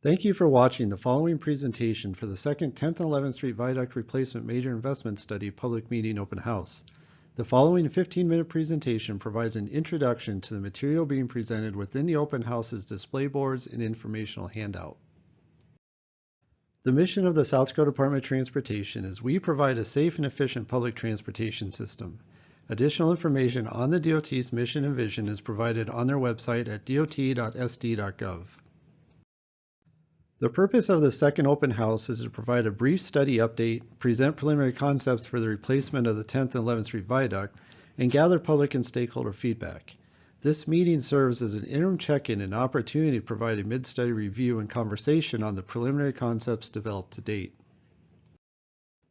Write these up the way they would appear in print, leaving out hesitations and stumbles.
Thank you for watching the following presentation for the second 10th and 11th Street Viaduct Replacement Major Investment Study Public Meeting Open House. The following 15-minute presentation provides an introduction to the material being presented within the open house's display boards and informational handout. The mission of the South Dakota Department of Transportation is we provide a safe and efficient public transportation system. Additional information on the DOT's mission and vision is provided on their website at dot.sd.gov. The purpose of the second open house is to provide a brief study update, present preliminary concepts for the replacement of the 10th and 11th Street Viaduct, and gather public and stakeholder feedback. This meeting serves as an interim check-in and opportunity to provide a mid-study review and conversation on the preliminary concepts developed to date.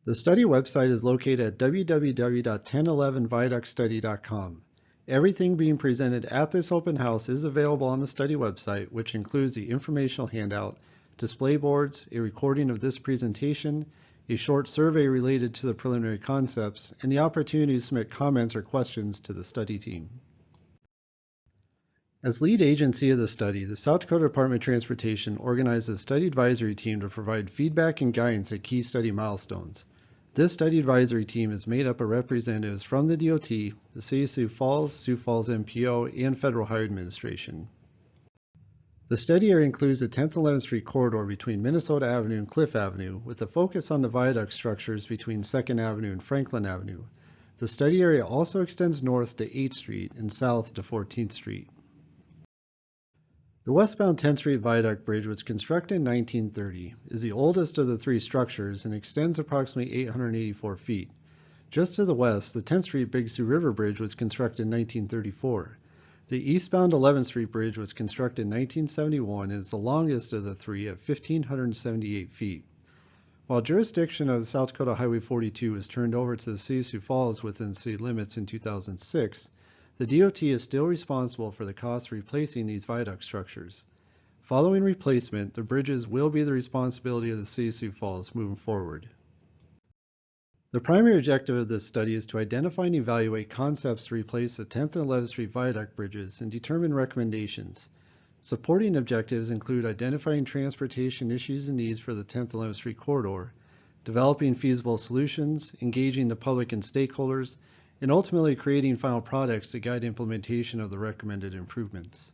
The study website is located at www.1011viaductstudy.com. Everything being presented at this open house is available on the study website, which includes the informational handout, display boards, a recording of this presentation, a short survey related to the preliminary concepts, and the opportunity to submit comments or questions to the study team. As lead agency of the study, the South Dakota Department of Transportation organized a study advisory team to provide feedback and guidance at key study milestones. This study advisory team is made up of representatives from the DOT, the City of Sioux Falls MPO, and Federal Highway Administration. The study area includes the 10th and 11th Street corridor between Minnesota Avenue and Cliff Avenue, with a focus on the viaduct structures between 2nd Avenue and Franklin Avenue. The study area also extends north to 8th Street and south to 14th Street. The westbound 10th Street Viaduct Bridge was constructed in 1930, is the oldest of the three structures, and extends approximately 884 feet. Just to the west, the 10th Street Big Sioux River Bridge was constructed in 1934. The eastbound 11th Street Bridge was constructed in 1971 and is the longest of the three at 1,578 feet. While jurisdiction of the South Dakota Highway 42 was turned over to the City of Sioux Falls within city limits in 2006, the DOT is still responsible for the cost of replacing these viaduct structures. Following replacement, the bridges will be the responsibility of the City of Sioux Falls moving forward. The primary objective of this study is to identify and evaluate concepts to replace the 10th and 11th Street Viaduct bridges and determine recommendations. Supporting objectives include identifying transportation issues and needs for the 10th and 11th Street corridor, developing feasible solutions, engaging the public and stakeholders, and ultimately creating final products to guide implementation of the recommended improvements.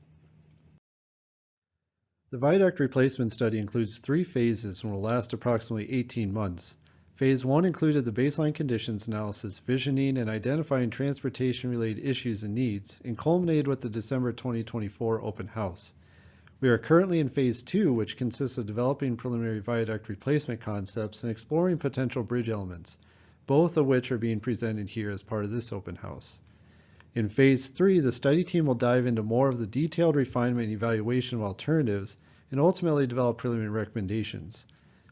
The viaduct replacement study includes 3 phases and will last approximately 18 months. Phase 1 included the baseline conditions analysis, visioning, and identifying transportation-related issues and needs, and culminated with the December 2024 open house. We are currently in Phase 2, which consists of developing preliminary viaduct replacement concepts and exploring potential bridge elements, both of which are being presented here as part of this open house. In Phase 3, the study team will dive into more of the detailed refinement and evaluation of alternatives and ultimately develop preliminary recommendations.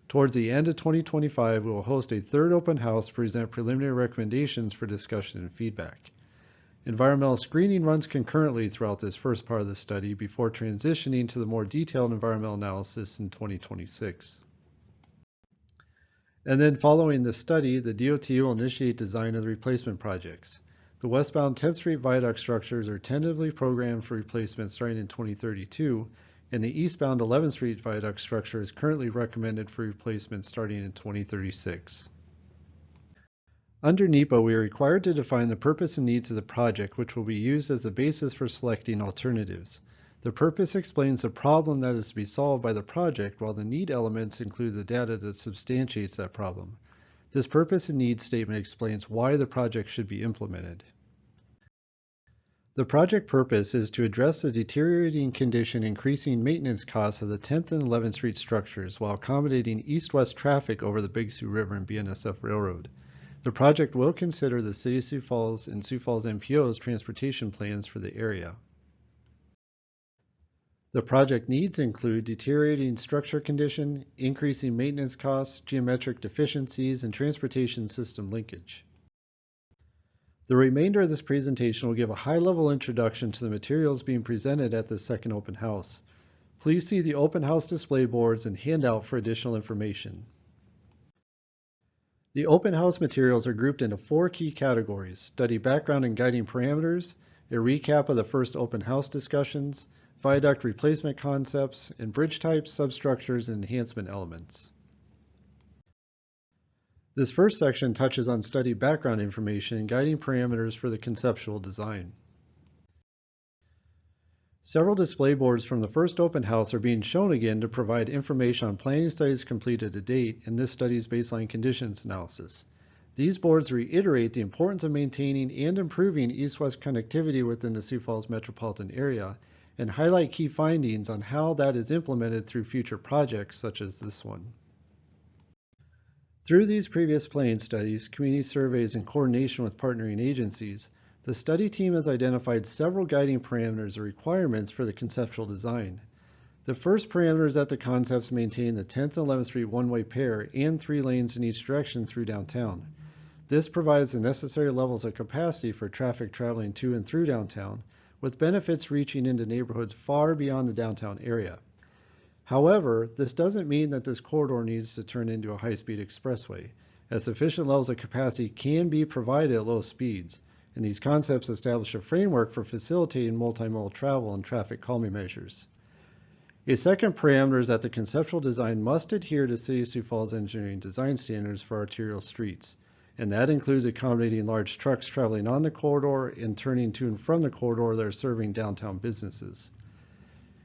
Towards the end of 2025, we will host a third open house to present preliminary recommendations for discussion and feedback. Environmental screening runs concurrently throughout this first part of the study before transitioning to the more detailed environmental analysis in 2026. And then following the study, the DOT will initiate design of the replacement projects. The westbound 10th Street Viaduct structures are tentatively programmed for replacement starting in 2032, and the eastbound 11th Street Viaduct structure is currently recommended for replacement starting in 2036. Under NEPA, we are required to define the purpose and needs of the project, which will be used as the basis for selecting alternatives. The purpose explains the problem that is to be solved by the project, while the need elements include the data that substantiates that problem. This purpose and needs statement explains why the project should be implemented. The project purpose is to address the deteriorating condition, increasing maintenance costs of the 10th and 11th Street structures while accommodating east-west traffic over the Big Sioux River and BNSF Railroad. The project will consider the City of Sioux Falls and Sioux Falls MPO's transportation plans for the area. The project needs include deteriorating structure condition, increasing maintenance costs, geometric deficiencies, and transportation system linkage. The remainder of this presentation will give a high-level introduction to the materials being presented at the second open house. Please see the open house display boards and handout for additional information. The open house materials are grouped into 4 key categories: study background and guiding parameters, a recap of the first open house discussions, viaduct replacement concepts, and bridge types, substructures, and enhancement elements. This first section touches on study background information and guiding parameters for the conceptual design. Several display boards from the first open house are being shown again to provide information on planning studies completed to date in this study's baseline conditions analysis. These boards reiterate the importance of maintaining and improving east-west connectivity within the Sioux Falls metropolitan area and highlight key findings on how that is implemented through future projects such as this one. Through these previous planning studies, community surveys, and coordination with partnering agencies, the study team has identified several guiding parameters or requirements for the conceptual design. The first parameter is that the concepts maintain the 10th and 11th Street one-way pair and 3 lanes in each direction through downtown. This provides the necessary levels of capacity for traffic traveling to and through downtown, with benefits reaching into neighborhoods far beyond the downtown area. However, this doesn't mean that this corridor needs to turn into a high-speed expressway, as sufficient levels of capacity can be provided at low speeds, and these concepts establish a framework for facilitating multimodal travel and traffic calming measures. A second parameter is that the conceptual design must adhere to City of Sioux Falls engineering design standards for arterial streets, and that includes accommodating large trucks traveling on the corridor and turning to and from the corridor that are serving downtown businesses.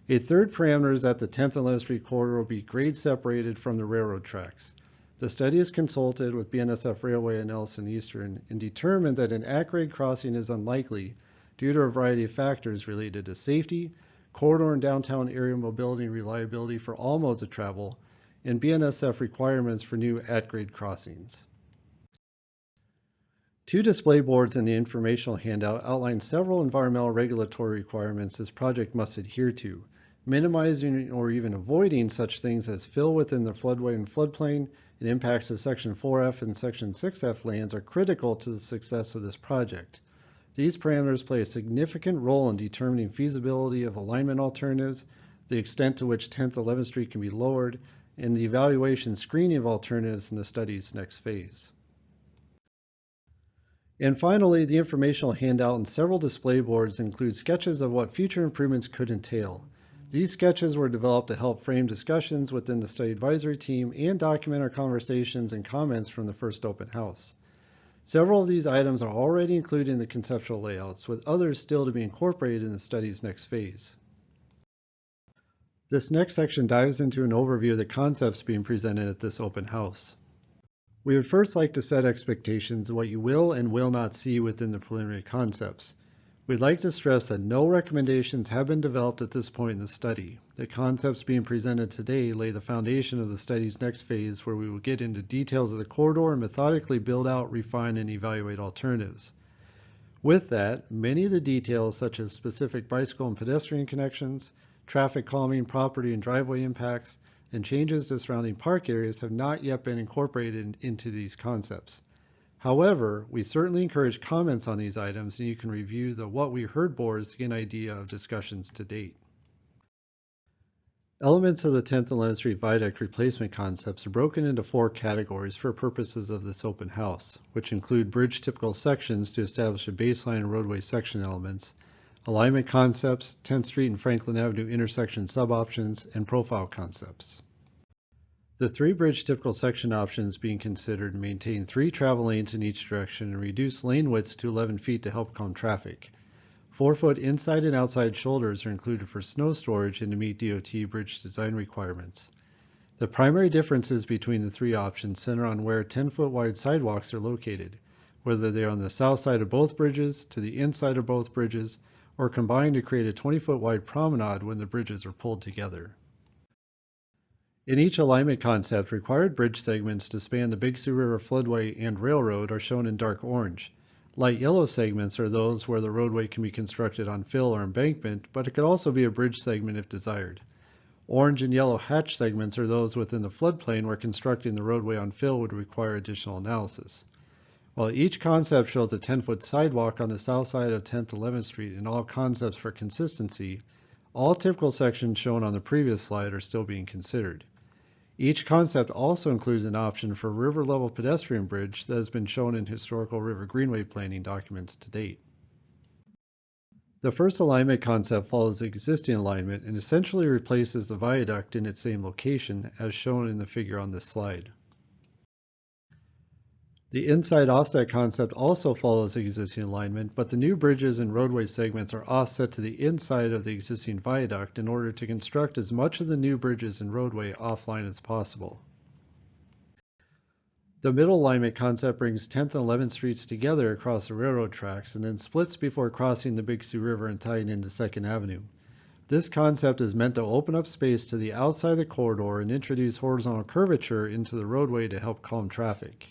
A third parameter is that the 10th and 11th Street corridor will be grade separated from the railroad tracks. The study is consulted with BNSF Railway and Ellison Eastern and determined that an at-grade crossing is unlikely due to a variety of factors related to safety, corridor and downtown area mobility and reliability for all modes of travel, and BNSF requirements for new at-grade crossings. 2 display boards in the informational handout outline several environmental regulatory requirements this project must adhere to. Minimizing or even avoiding such things as fill within the floodway and floodplain and impacts to Section 4F and Section 6F lands are critical to the success of this project. These parameters play a significant role in determining feasibility of alignment alternatives, the extent to which 10th 11th Street can be lowered, and the evaluation screening of alternatives in the study's next phase. And finally, the informational handout and several display boards include sketches of what future improvements could entail. These sketches were developed to help frame discussions within the study advisory team and document our conversations and comments from the first open house. Several of these items are already included in the conceptual layouts, with others still to be incorporated in the study's next phase. This next section dives into an overview of the concepts being presented at this open house. We would first like to set expectations of what you will and will not see within the preliminary concepts. We'd like to stress that no recommendations have been developed at this point in the study. The concepts being presented today lay the foundation of the study's next phase, where we will get into details of the corridor and methodically build out, refine, and evaluate alternatives. With that, many of the details, such as specific bicycle and pedestrian connections, traffic calming, property and driveway impacts, and changes to surrounding park areas have not yet been incorporated into these concepts. However, we certainly encourage comments on these items, and you can review the What We Heard boards to get an idea of discussions to date. Elements of the 10th and 11th Street Viaduct replacement concepts are broken into 4 categories for purposes of this open house, which include bridge typical sections to establish a baseline and roadway section elements, alignment concepts, 10th Street and Franklin Avenue intersection sub-options, and profile concepts. The 3 bridge typical section options being considered maintain 3 travel lanes in each direction and reduce lane widths to 11 feet to help calm traffic. 4-foot inside and outside shoulders are included for snow storage and to meet DOT bridge design requirements. The primary differences between the 3 options center on where 10-foot wide sidewalks are located, whether they are on the south side of both bridges, to the inside of both bridges, or combined to create a 20-foot wide promenade when the bridges are pulled together. In each alignment concept, required bridge segments to span the Big Sioux River floodway and railroad are shown in dark orange. Light yellow segments are those where the roadway can be constructed on fill or embankment, but it could also be a bridge segment if desired. Orange and yellow hatch segments are those within the floodplain where constructing the roadway on fill would require additional analysis. While each concept shows a 10-foot sidewalk on the south side of 10th 11th Street in all concepts for consistency, all typical sections shown on the previous slide are still being considered. Each concept also includes an option for a river-level pedestrian bridge that has been shown in historical river greenway planning documents to date. The first alignment concept follows the existing alignment and essentially replaces the viaduct in its same location, as shown in the figure on this slide. The inside offset concept also follows the existing alignment, but the new bridges and roadway segments are offset to the inside of the existing viaduct in order to construct as much of the new bridges and roadway offline as possible. The middle alignment concept brings 10th and 11th Streets together across the railroad tracks and then splits before crossing the Big Sioux River and tying into 2nd Avenue. This concept is meant to open up space to the outside of the corridor and introduce horizontal curvature into the roadway to help calm traffic.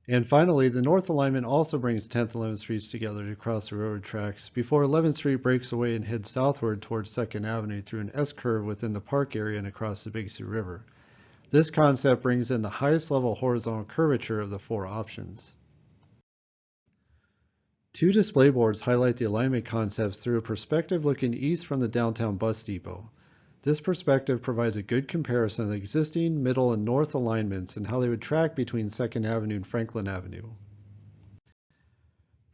And finally, the north alignment also brings 10th and 11th Streets together to cross the railroad tracks before 11th Street breaks away and heads southward towards 2nd Avenue through an S-curve within the park area and across the Big Sioux River. This concept brings in the highest level horizontal curvature of the four options. Two display boards highlight the alignment concepts through a perspective looking east from the downtown bus depot. This perspective provides a good comparison of the existing, middle, and north alignments and how they would track between 2nd Avenue and Franklin Avenue.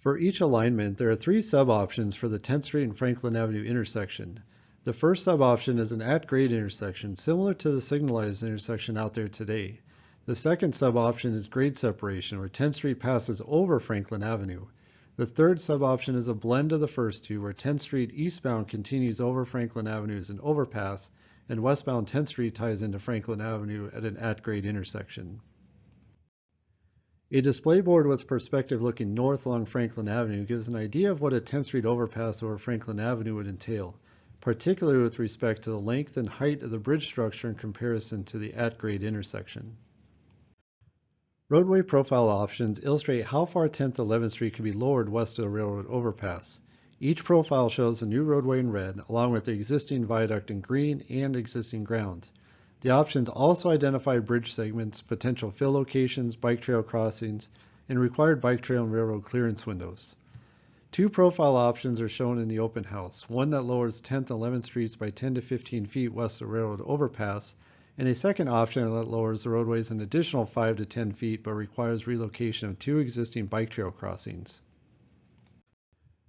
For each alignment, there are three sub-options for the 10th Street and Franklin Avenue intersection. The first sub-option is an at-grade intersection, similar to the signalized intersection out there today. The second sub-option is grade separation, where 10th Street passes over Franklin Avenue. The third sub-option is a blend of the first two, where 10th Street eastbound continues over Franklin Avenue as an overpass, and westbound 10th Street ties into Franklin Avenue at an at-grade intersection. A display board with perspective looking north along Franklin Avenue gives an idea of what a 10th Street overpass over Franklin Avenue would entail, particularly with respect to the length and height of the bridge structure in comparison to the at-grade intersection. Roadway profile options illustrate how far 10th and 11th Street can be lowered west of the railroad overpass. Each profile shows the new roadway in red, along with the existing viaduct in green and existing ground. The options also identify bridge segments, potential fill locations, bike trail crossings, and required bike trail and railroad clearance windows. Two profile options are shown in the open house, one that lowers 10th and 11th Streets by 10 to 15 feet west of the railroad overpass, and a second option that lowers the roadways an additional 5 to 10 feet but requires relocation of two existing bike trail crossings.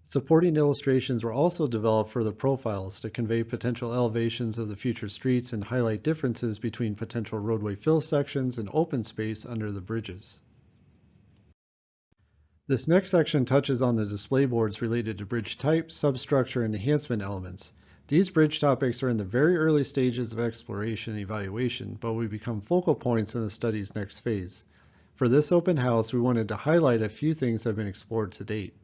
Supporting illustrations were also developed for the profiles to convey potential elevations of the future streets and highlight differences between potential roadway fill sections and open space under the bridges. This next section touches on the display boards related to bridge type, substructure, and enhancement elements. These bridge topics are in the very early stages of exploration and evaluation, but will become focal points in the study's next phase. For this open house, we wanted to highlight a few things that have been explored to date.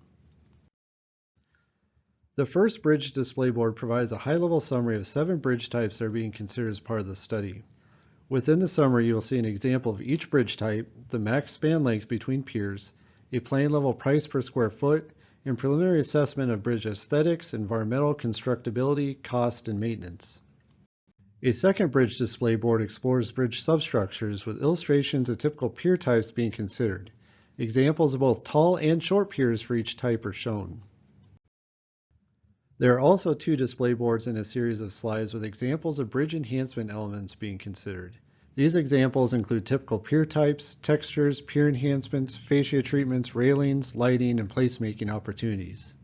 The first bridge display board provides a high-level summary of 7 bridge types that are being considered as part of the study. Within the summary, you will see an example of each bridge type, the max span length between piers, a plane level price per square foot, and preliminary assessment of bridge aesthetics, environmental, constructability, cost, and maintenance. A second bridge display board explores bridge substructures with illustrations of typical pier types being considered. Examples of both tall and short piers for each type are shown. There are also 2 display boards in a series of slides with examples of bridge enhancement elements being considered. These examples include typical pier types, textures, pier enhancements, fascia treatments, railings, lighting, and placemaking opportunities.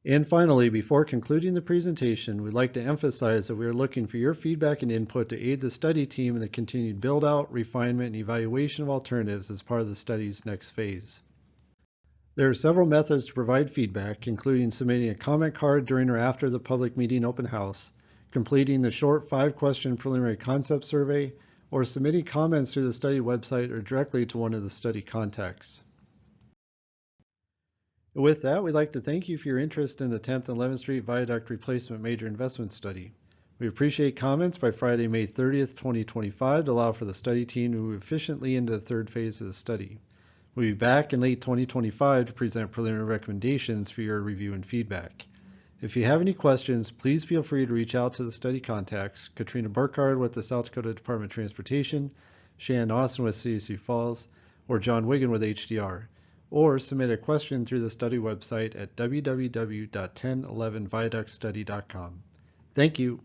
And finally, before concluding the presentation, we'd like to emphasize that we are looking for your feedback and input to aid the study team in the continued build-out, refinement, and evaluation of alternatives as part of the study's next phase. There are several methods to provide feedback, including submitting a comment card during or after the public meeting open house, completing the short 5-question preliminary concept survey, or submitting comments through the study website or directly to one of the study contacts. With that, we'd like to thank you for your interest in the 10th and 11th Street Viaduct Replacement Major Investment Study. We appreciate comments by Friday, May 30th, 2025 to allow for the study team to move efficiently into the third phase of the study. We'll be back in late 2025 to present preliminary recommendations for your review and feedback. If you have any questions, please feel free to reach out to the study contacts, Katrina Burkhardt with the South Dakota Department of Transportation, Shannon Austin with City of Sioux Falls, or John Wigan with HDR, or submit a question through the study website at www.1011viaductstudy.com. Thank you.